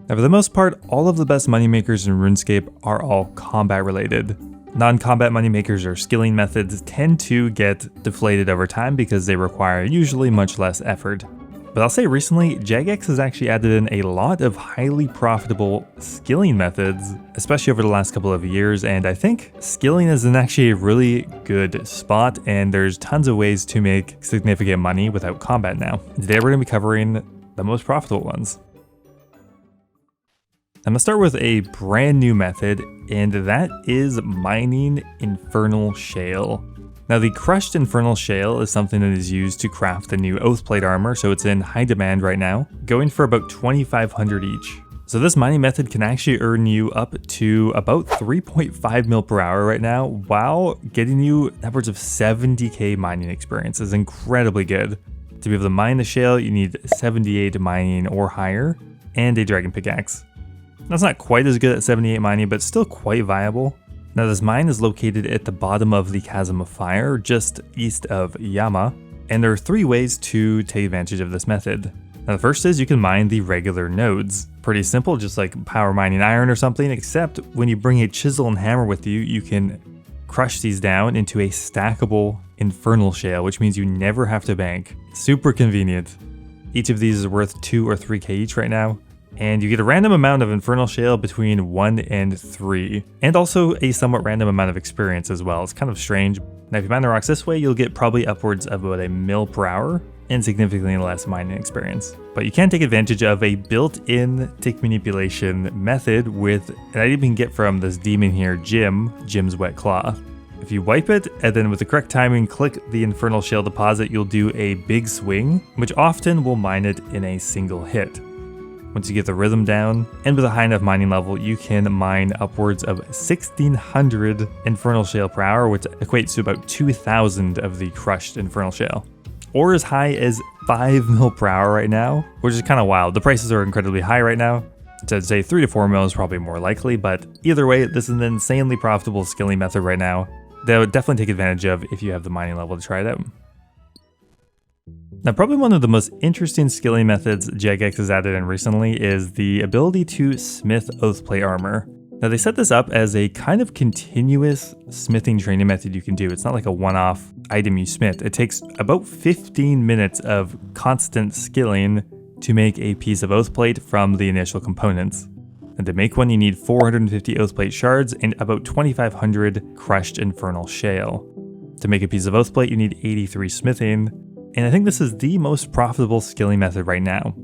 Now for the most part, all of the best moneymakers in RuneScape are all combat related. Non-combat moneymakers or skilling methods tend to get deflated over time because they require usually much less effort. But I'll say recently, Jagex has actually added in a lot of highly profitable skilling methods, especially over the last couple of years, and I think skilling is actually a really good spot, and there's tons of ways to make significant money without combat now. Today we're going to be covering the most profitable ones. I'm going to start with a brand new method, and that is mining Infernal Shale. Now the crushed Infernal Shale is something that is used to craft the new Oathplate armor, so it's in high demand right now, going for about 2,500 each. So this mining method can actually earn you up to about 3.5 mil per hour right now, while getting you upwards of 70k mining experience. Is incredibly good. To be able to mine the shale, you need 78 mining or higher, and a dragon pickaxe. That's not quite as good at 78 mining, but still quite viable. Now this mine is located at the bottom of the Chasm of Fire, just east of Yama, and there are 3 ways to take advantage of this method. Now the first is you can mine the regular nodes. Pretty simple, just like power mining iron or something, except when you bring a chisel and hammer with you, you can crush these down into a stackable Infernal Shale, which means you never have to bank. Super convenient. Each of these is worth 2 or 3k each right now. And you get a random amount of Infernal Shale between 1 and 3, and also a somewhat random amount of experience as well. It's kind of strange. Now if you mine the rocks this way, you'll get probably upwards of about a mil per hour and significantly less mining experience. But you can take advantage of a built-in tick manipulation method with an item you can get from this demon here, Jim's Wet Claw. If you wipe it, and then with the correct timing click the Infernal Shale deposit, you'll do a big swing, which often will mine it in a single hit. Once you get the rhythm down, and with a high enough mining level, you can mine upwards of 1,600 Infernal Shale per hour, which equates to about 2,000 of the crushed Infernal Shale. Or as high as 5 mil per hour right now, which is kind of wild. The prices are incredibly high right now. So I'd say 3 to 4 mil is probably more likely, but either way, this is an insanely profitable skilling method right now that I would definitely take advantage of if you have the mining level to try it out. Now probably one of the most interesting skilling methods Jagex has added in recently is the ability to smith Oathplate armor. Now they set this up as a kind of continuous smithing training method you can do. It's not like a one-off item you smith. It takes about 15 minutes of constant skilling to make a piece of Oathplate from the initial components. And to make one you need 450 Oathplate shards and about 2,500 crushed Infernal Shale. To make a piece of Oathplate you need 83 smithing. And I think this is the most profitable skilling method right now.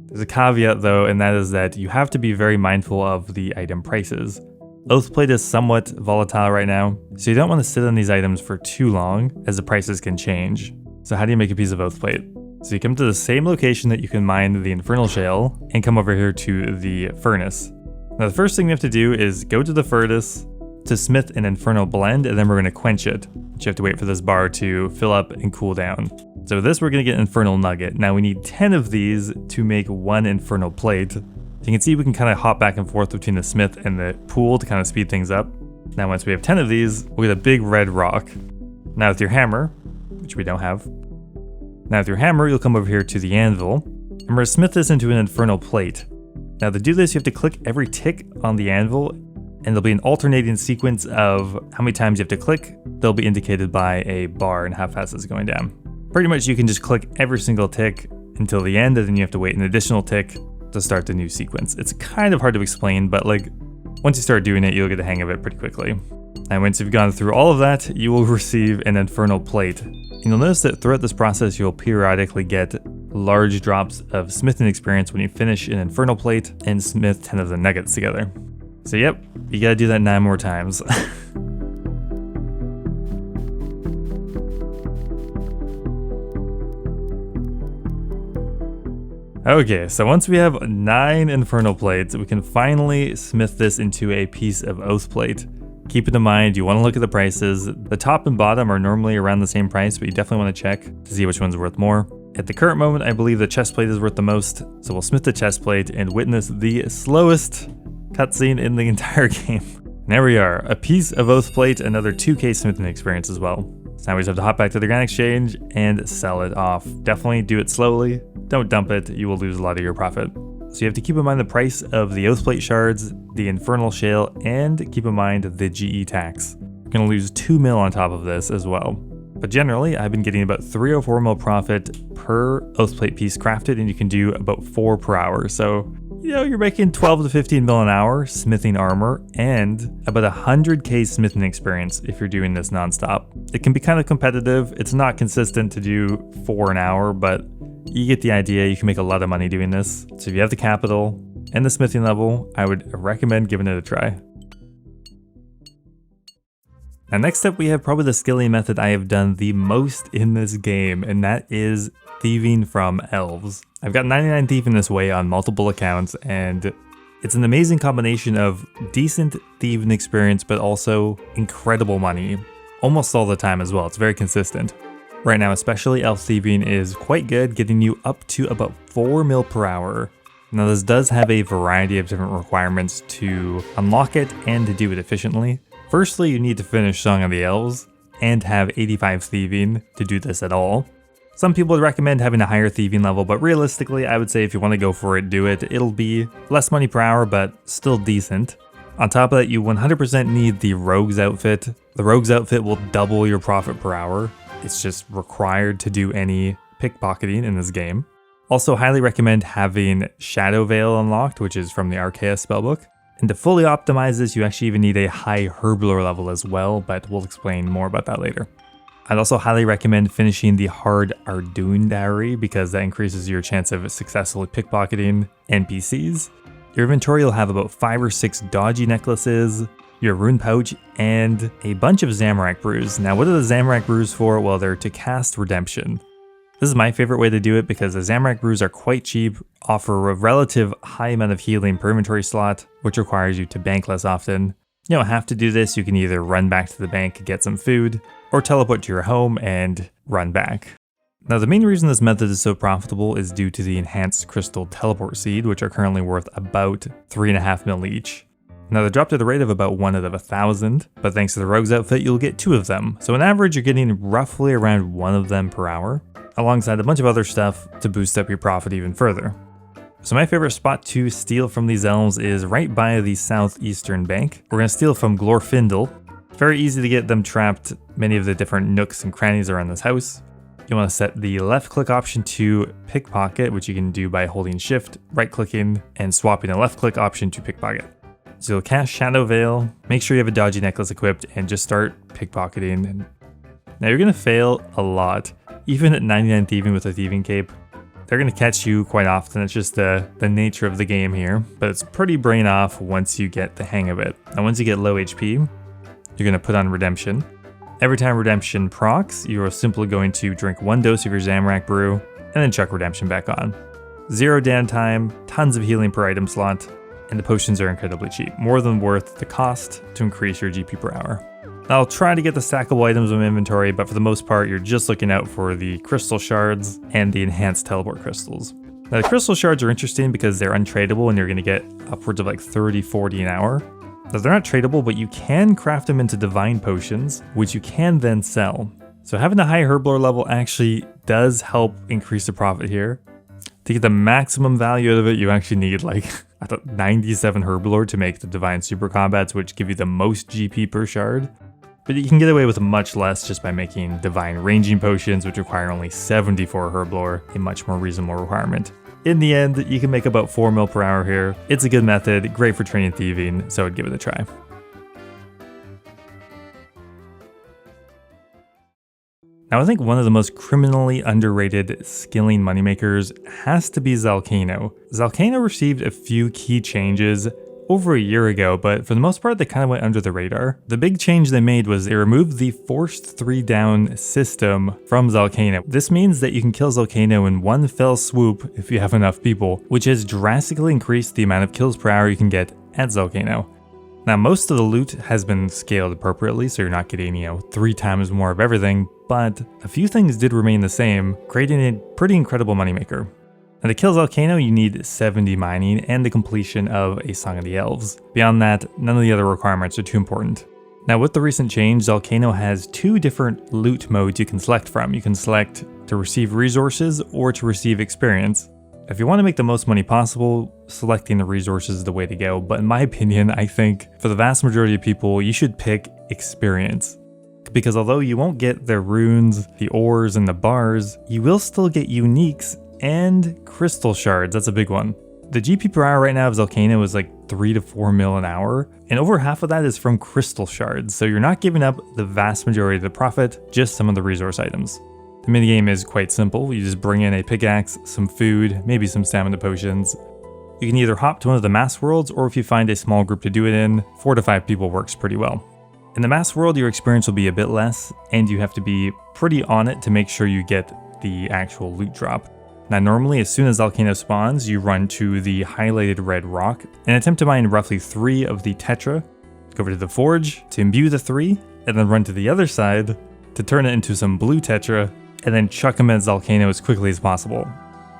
There's a caveat though, and that is that you have to be very mindful of the item prices. Oathplate is somewhat volatile right now, so you don't want to sit on these items for too long, as the prices can change. So how do you make a piece of Oathplate? So you come to the same location that you can mine the Infernal Shale, and come over here to the furnace. Now the first thing you have to do is go to the furnace to smith an Infernal Blend, and then we're going to quench it. You have to wait for this bar to fill up and cool down. So with this, we're going to get Infernal Nugget. Now we need 10 of these to make 1 Infernal Plate. So you can see we can kind of hop back and forth between the smith and the pool to kind of speed things up. Now once we have 10 of these, we'll get a big red rock. Now with your hammer, which we don't have. Now with your hammer, you'll come over here to the anvil, and we're going to smith this into an Infernal Plate. Now to do this, you have to click every tick on the anvil, and there'll be an alternating sequence of how many times you have to click. They'll be indicated by a bar and how fast it's going down. Pretty much you can just click every single tick until the end, and then you have to wait an additional tick to start the new sequence. It's kind of hard to explain, but like once you start doing it, you'll get the hang of it pretty quickly. And once you've gone through all of that, you will receive an Infernal Plate. And you'll notice that throughout this process, you'll periodically get large drops of smithing experience when you finish an Infernal Plate and smith 10 of the nuggets together. So yep, you gotta do that 9 more times. Okay, so once we have 9 Infernal Plates, we can finally smith this into a piece of Oathplate. Keep in mind, you want to look at the prices. The top and bottom are normally around the same price, but you definitely want to check to see which one's worth more. At the current moment, I believe the chest plate is worth the most, so we'll smith the chest plate and witness the slowest cutscene in the entire game. And there we are, a piece of Oathplate, another 2k smithing experience as well. So now we just have to hop back to the Grand Exchange and sell it off. Definitely do it slowly. Don't dump it, you will lose a lot of your profit. So you have to keep in mind the price of the Oathplate shards, the Infernal Shale, and keep in mind the GE tax. You're going to lose 2 mil on top of this as well. But generally, I've been getting about 3 or 4 mil profit per Oathplate piece crafted, and you can do about 4 per hour. So, you know, you're making 12 to 15 mil an hour smithing armor and about 100k smithing experience if you're doing this nonstop. It can be kind of competitive. It's not consistent to do 4 an hour, but you get the idea. You can make a lot of money doing this. So if you have the capital and the smithing level, I would recommend giving it a try. Now next up, we have probably the skilling method I have done the most in this game, and that is thieving from elves. I've got 99 thieving this way on multiple accounts, and it's an amazing combination of decent thieving experience, but also incredible money, almost all the time as well. It's very consistent. Right now, especially elf thieving is quite good, getting you up to about 4 mil per hour. Now this does have a variety of different requirements to unlock it and to do it efficiently. Firstly, you need to finish Song of the Elves and have 85 thieving to do this at all. Some people would recommend having a higher thieving level, but realistically, I would say if you want to go for it, do it. It'll be less money per hour, but still decent. On top of that, you 100% need the Rogue's outfit. The Rogue's outfit will double your profit per hour. It's just required to do any pickpocketing in this game. Also, highly recommend having Shadow Veil unlocked, which is from the Arceus spellbook. And to fully optimize this, you actually even need a high Herblore level as well, but we'll explain more about that later. I'd also highly recommend finishing the hard Ardun Diary because that increases your chance of successfully pickpocketing NPCs. Your inventory will have about 5 or 6 dodgy necklaces, your rune pouch, and a bunch of Zamorak brews. Now what are the Zamorak brews for? Well, they're to cast redemption. This is my favorite way to do it because the Zamorak brews are quite cheap, offer a relative high amount of healing per inventory slot, which requires you to bank less often. You don't have to do this, you can either run back to the bank, get some food, or teleport to your home and run back. Now the main reason this method is so profitable is due to the enhanced crystal teleport seed, which are currently worth about 3.5 mil each. Now they're dropped at the rate of about 1 out of 1,000, but thanks to the Rogue's outfit you'll get 2 of them. So on average you're getting roughly around 1 of them per hour, alongside a bunch of other stuff to boost up your profit even further. So my favorite spot to steal from these elves is right by the southeastern bank. We're going to steal from Glorfindel. Very easy to get them trapped. Many of the different nooks and crannies around this house. You want to set the left click option to pickpocket, which you can do by holding shift, right clicking, and swapping the left click option to pickpocket. So you'll cast Shadow Veil, make sure you have a dodgy necklace equipped, and just start pickpocketing. Now you're going to fail a lot. Even at 99 thieving with a thieving cape, they're going to catch you quite often. It's just the nature of the game here, but it's pretty brain off once you get the hang of it. And once you get low HP, you're going to put on Redemption. Every time Redemption procs, you're simply going to drink 1 dose of your Zamorak brew and then chuck Redemption back on. 0 downtime, tons of healing per item slot, and the potions are incredibly cheap. More than worth the cost to increase your GP per hour. I'll try to get the stackable items in my inventory, but for the most part, you're just looking out for the crystal shards and the enhanced teleport crystals. Now, the crystal shards are interesting because they're untradeable and you're going to get upwards of like 30, 40 an hour. Now, they're not tradable, but you can craft them into divine potions, which you can then sell. So having a high herblore level actually does help increase the profit here. To get the maximum value out of it, you actually need like 97 herblore to make the divine super combats, which give you the most GP per shard. But you can get away with much less just by making divine ranging potions, which require only 74 herblore, a much more reasonable requirement. In the end, you can make about 4 mil per hour here. It's a good method, great for training thieving, so I'd give it a try. Now I think one of the most criminally underrated skilling moneymakers has to be Zcano. Zcano received a few key changes over a year ago, but for the most part they kind of went under the radar. The big change they made was they removed the forced 3 down system from Zcano. This means that you can kill Zcano in one fell swoop if you have enough people, which has drastically increased the amount of kills per hour you can get at Zcano. Now most of the loot has been scaled appropriately, so you're not getting, 3 times more of everything, but a few things did remain the same, creating a pretty incredible moneymaker. Now to kill Zcano, you need 70 mining and the completion of a Song of the Elves. Beyond that, none of the other requirements are too important. Now with the recent change, Zcano has 2 different loot modes you can select from. You can select to receive resources or to receive experience. If you want to make the most money possible, selecting the resources is the way to go, but in my opinion, I think for the vast majority of people, you should pick experience. Because although you won't get the runes, the ores, and the bars, you will still get uniques and crystal shards. That's a big one. The GP per hour right now of Zcano is like 3 to 4 mil an hour, and over half of that is from crystal shards, so you're not giving up the vast majority of the profit, just some of the resource items. The minigame is quite simple. You just bring in a pickaxe, some food, maybe some stamina potions. You can either hop to one of the mass worlds, or if you find a small group to do it in, 4 to 5 people works pretty well. In the mass world, your experience will be a bit less, and you have to be pretty on it to make sure you get the actual loot drop. Now normally, as soon as Zcano spawns, you run to the highlighted red rock and attempt to mine roughly 3 of the tetra, go over to the forge to imbue the 3, and then run to the other side to turn it into some blue tetra, and then chuck them at Zcano as quickly as possible.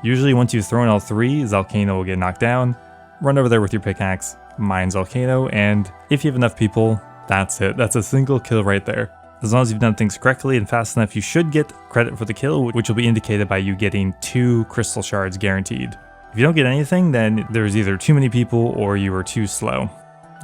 Usually once you've thrown all 3, Zcano will get knocked down, run over there with your pickaxe, mine Zcano, and if you have enough people, that's it. That's a single kill right there. As long as you've done things correctly and fast enough, you should get credit for the kill, which will be indicated by you getting 2 crystal shards guaranteed. If you don't get anything, then there's either too many people or you were too slow.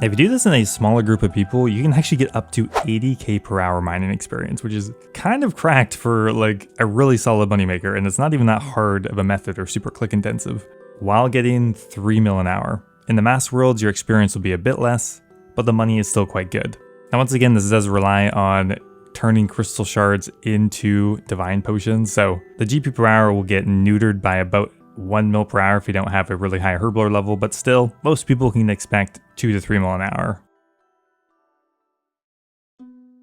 If you do this in a smaller group of people, you can actually get up to 80k per hour mining experience, which is kind of cracked for like a really solid moneymaker, and it's not even that hard of a method or super click intensive, while getting 3 mil an hour. In the mass worlds, your experience will be a bit less, but the money is still quite good. Now once again, this does rely on turning crystal shards into divine potions, so the GP per hour will get neutered by about 1 mil per hour if you don't have a really high herblore level, but still, most people can expect 2 to 3 mil an hour.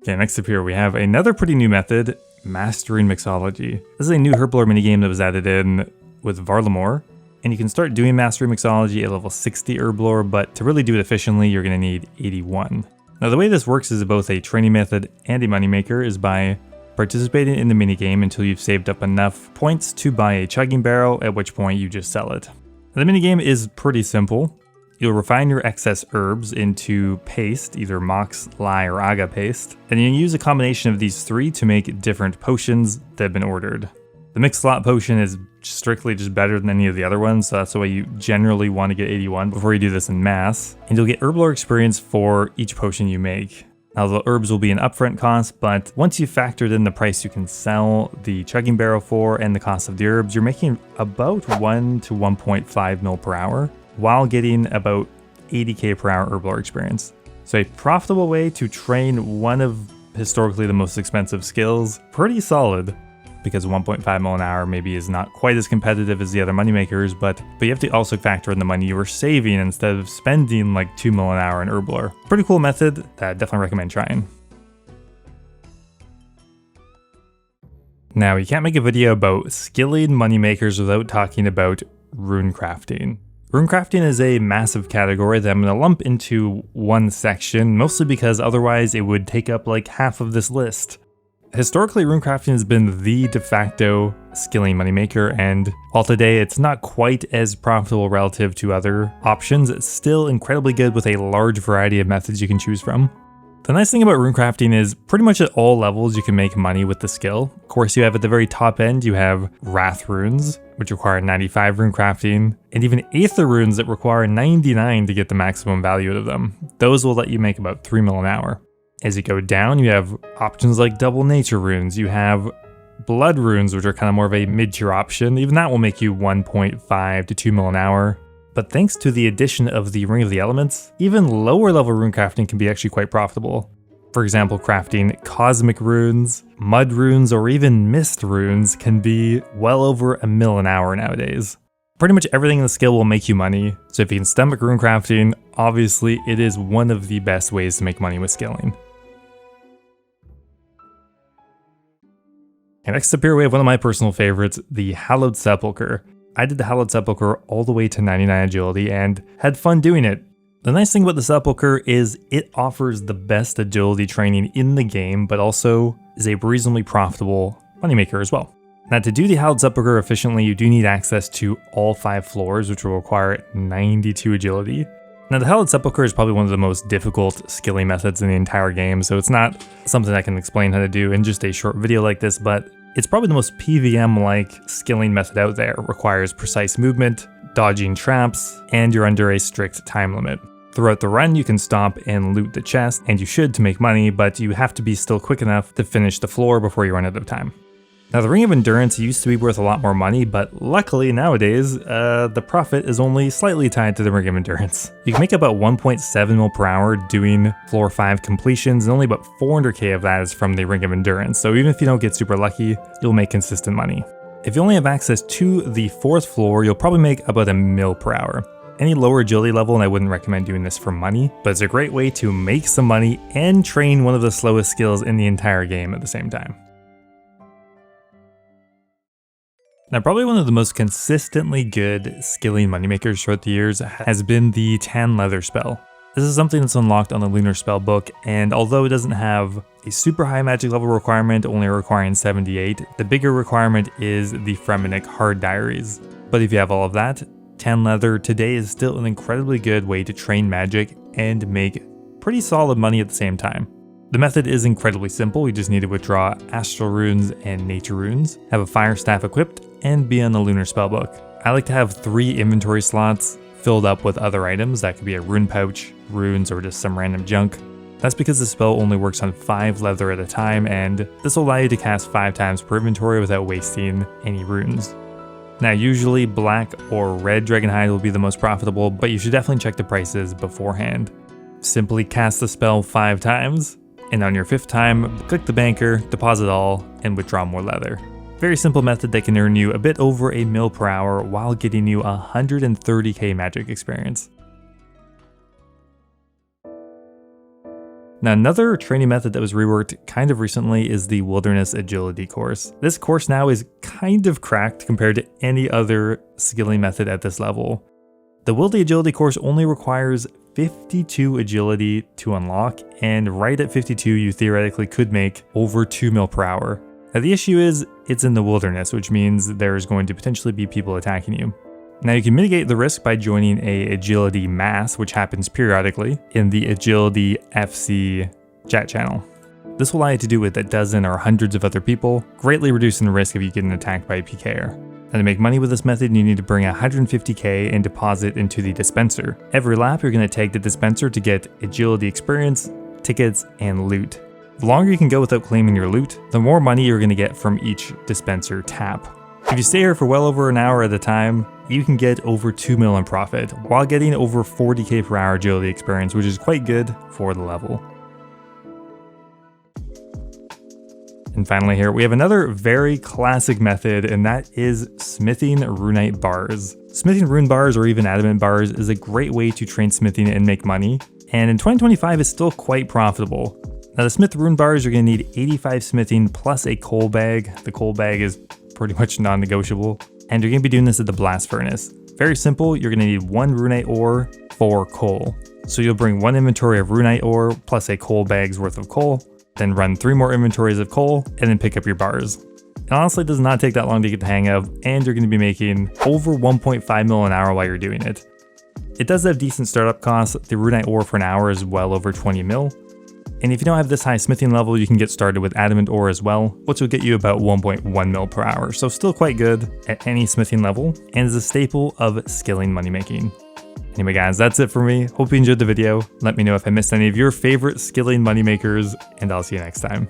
Okay, next up here we have another pretty new method, mastering Mixology. This is a new herblore minigame that was added in with Varlamore, and you can start doing mastering Mixology at level 60 herblore, but to really do it efficiently, you're going to need 81. Now the way this works is both a training method and a moneymaker is by participating in the minigame until you've saved up enough points to buy a chugging barrel, at which point you just sell it. Now, the minigame is pretty simple. You'll refine your excess herbs into paste, either mox, lye, or aga paste, and you use a combination of these 3 to make different potions that have been ordered. The mixed slot potion is strictly just better than any of the other ones, so that's the way you generally want to get 81 before you do this in mass. And you'll get herblore experience for each potion you make. Now the herbs will be an upfront cost, but once you've factored in the price you can sell the chugging barrel for and the cost of the herbs, you're making about 1 to 1.5 mil per hour, while getting about 80k per hour herblore experience. So a profitable way to train one of historically the most expensive skills, pretty solid. Because 1.5 mil an hour maybe is not quite as competitive as the other moneymakers, but you have to also factor in the money you were saving instead of spending like 2 mil an hour in herblore. Pretty cool method that I definitely recommend trying. Now, you can't make a video about skilling moneymakers without talking about rune crafting. Rune crafting is a massive category that I'm going to lump into one section, mostly because otherwise it would take up like half of this list. Historically, rune crafting has been the de facto skilling moneymaker, and while today it's not quite as profitable relative to other options, it's still incredibly good with a large variety of methods you can choose from. The nice thing about rune crafting is pretty much at all levels you can make money with the skill. Of course, you have at the very top end, you have wrath runes, which require 95 rune crafting, and even aether runes that require 99 to get the maximum value out of them. Those will let you make about 3 mil an hour. As you go down, you have options like double nature runes, you have blood runes, which are kind of more of a mid-tier option. Even that will make you 1.5 to 2 mil an hour. But thanks to the addition of the Ring of the Elements, even lower level rune crafting can be actually quite profitable. For example, crafting cosmic runes, mud runes, or even mist runes can be well over 1 mil an hour nowadays. Pretty much everything in the skill will make you money, so if you can stomach rune crafting, obviously it is one of the best ways to make money with skilling. And next up here we have one of my personal favorites, the Hallowed Sepulchre. I did the Hallowed Sepulchre all the way to 99 agility and had fun doing it. The nice thing about the Sepulchre is it offers the best agility training in the game, but also is a reasonably profitable moneymaker as well. Now, to do the Hallowed Sepulchre efficiently, you do need access to all 5 floors, which will require 92 agility. Now, the Hallowed Sepulchre is probably one of the most difficult skilling methods in the entire game, so it's not something I can explain how to do in just a short video like this, but It's probably the most PVM-like skilling method out there. It requires precise movement, dodging traps, and you're under a strict time limit. Throughout the run, you can stop and loot the chest, and you should to make money, but you have to be still quick enough to finish the floor before you run out of time. Now, the Ring of Endurance used to be worth a lot more money, but luckily nowadays, the profit is only slightly tied to the Ring of Endurance. You can make about 1.7 mil per hour doing floor 5 completions, and only about 400k of that is from the Ring of Endurance, so even if you don't get super lucky, you'll make consistent money. If you only have access to the 4th floor, you'll probably make about a mil per hour. Any lower agility level, and I wouldn't recommend doing this for money, but it's a great way to make some money and train one of the slowest skills in the entire game at the same time. Now, probably one of the most consistently good skilling moneymakers throughout the years has been the tan leather spell. This is something that's unlocked on the lunar spell book, and although it doesn't have a super high magic level requirement, only requiring 78, the bigger requirement is the Fremenic Hard Diaries. But if you have all of that, tan leather today is still an incredibly good way to train magic and make pretty solid money at the same time. The method is incredibly simple. You just need to withdraw astral runes and nature runes, have a fire staff equipped, and be on the lunar spellbook. I like to have 3 inventory slots filled up with other items. That could be a rune pouch, runes, or just some random junk. That's because the spell only works on 5 leather at a time, and this will allow you to cast 5 times per inventory without wasting any runes. Now, usually black or red dragonhide will be the most profitable, but you should definitely check the prices beforehand. Simply cast the spell 5 times, and on your 5th time, click the banker, deposit all, and withdraw more leather. Very simple method that can earn you a bit over a mil per hour while getting you 130k magic experience. Now, another training method that was reworked kind of recently is the Wilderness Agility course. This course now is kind of cracked compared to any other skilling method at this level. The Wildy Agility course only requires 52 agility to unlock, and right at 52 you theoretically could make over 2 mil per hour. Now, the issue is it's in the wilderness, which means there's going to potentially be people attacking you. Now, you can mitigate the risk by joining a agility mass, which happens periodically in the Agility FC chat channel. This will allow you to do with a dozen or hundreds of other people, greatly reducing the risk of you getting attacked by a PKer. And to make money with this method, you need to bring 150k and deposit into the dispenser. Every lap, you're going to tag the dispenser to get agility experience, tickets, and loot. The longer you can go without claiming your loot, the more money you're going to get from each dispenser tap. If you stay here for well over an hour at a time, you can get over 2 mil in profit, while getting over 40k per hour agility experience, which is quite good for the level. And finally here, we have another very classic method, and that is smithing runite bars. Smithing rune bars or even adamant bars is a great way to train smithing and make money, and in 2025 is still quite profitable. Now, to smith rune bars, you're going to need 85 smithing plus a coal bag. The coal bag is pretty much non-negotiable, and you're going to be doing this at the blast furnace. Very simple, you're going to need 1 runite ore, 4 coal. So you'll bring 1 inventory of runite ore plus a coal bag's worth of coal, then run 3 more inventories of coal, and then pick up your bars. It honestly does not take that long to get the hang of, and you're going to be making over 1.5 mil an hour while you're doing it. It does have decent startup costs. The runite ore for an hour is well over 20 mil. And if you don't have this high smithing level, you can get started with adamant ore as well, which will get you about 1.1 mil per hour. So still quite good at any smithing level, and is a staple of skilling money making. Anyway guys, that's it for me. Hope you enjoyed the video. Let me know if I missed any of your favorite skilling money makers, and I'll see you next time.